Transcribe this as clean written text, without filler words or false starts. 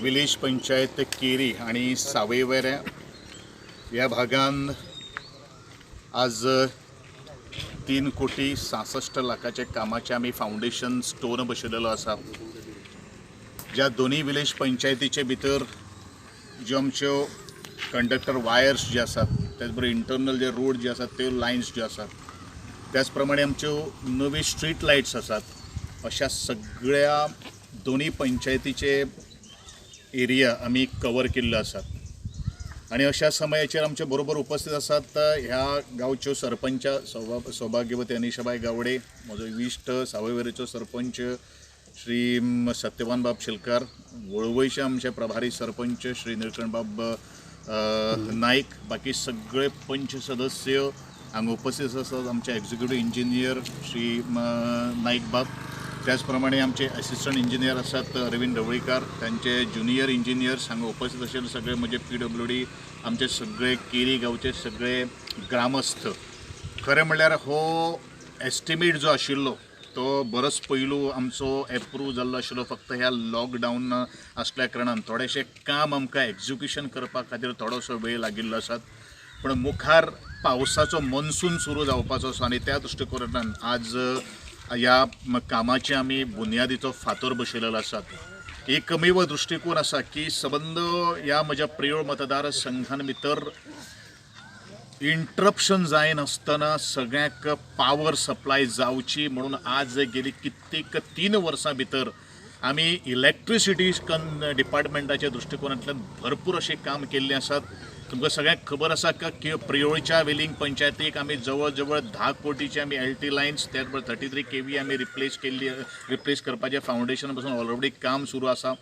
Village panchayat carry आणि सावयवेऱ्या या भागात आज 3,66,00,000च्या कामाचे आम्ही फाउंडेशन स्टोन बसयलेलो आसा. ज्या दोन्ही विलेज पंचायतीचे भितर ज्यो आमच्यो कंडक्टर वायर्स जे आसात, त्याचबरोबर इंटरनल जे रोड जे आसात ते लायन्स जे आसात, त्याचप्रमाणे आमच्यो नवी स्ट्रीट लायट्स आसात, अशा सगळ्या दोन्ही पंचायतीचे एरिया आम्ही कवर केल्ले आसात. आणि अशा समयाचेर आमचे बरोबर उपस्थित आसात ह्या गांवच्यो सरपंच सौभाग्यवती अनिशाबाई गावडे, म्हजो इश्ट सावयवेरेचो सरपंच श्री सत्यवान बाब शिलकार, वळवयचे आमचे प्रभारी सरपंच श्री निळकंठ बाब नाईक, बाकी सगळे पंच सदस्य हांगा उपस्थित आसात. आमचे एक्झिक्युटिव्ह इंजिनियर श्री नाईक बाब, त्याचप्रमाणे आमचे असिस्टंट इंजिनियर आसात रवींद्र ढवळीकार, त्यांचे ज्युनियर इंजिनियर्स हांगा उपस्थित आशिल्ले सगळे म्हणजे PWD, आमचे सगळे केरी गांवचे सगळे ग्रामस्थ. खरें म्हणल्यार हो एस्टिमेट जो आशिल्लो तो बरोच पयलू आमचो एप्रूव जाल्लो आशिल्लो, फक्त ह्या लॉकडावन आसल्या कारणान थोडेशें काम आमकां एक्झिक्युशन करपा खातीर थोडोसो वेळ लागिल्लो आसात. पण मुखार पावसाचो मॉन्सून सुरू जावपाचो आसा आनी त्या दृश्टीकोनांतल्यान आज ह्या कामाचे आमी बुनयादीचो फातर बसयलेलो आसा. एकमेव दृश्टीकोन आसा की सबंद ह्या म्हज्या प्रिय मतदारसंघान भितर इंटरप्शन जायनासतना सगळ्यांक पावर सप्लाय जावची म्हणून आज गेली कित्येक 3 वर्सां भितर आमी इलेक्ट्रिसिटी डिपार्टमेंटाच्या दृश्टीकोनांतल्यान भरपूर अशें काम केल्लें आसात. तुमकां सगळ्यांक खबर आसा की प्रियोळच्या वेलिंग पंचायतीक आमी जवळ जवळ 10 कोटीची आमी LT लायन्स, त्याच बरोबर 33 kV आमी रिप्लेस करपाचें फाउंडेशन पासून ऑलरेडी काम सुरू आसा.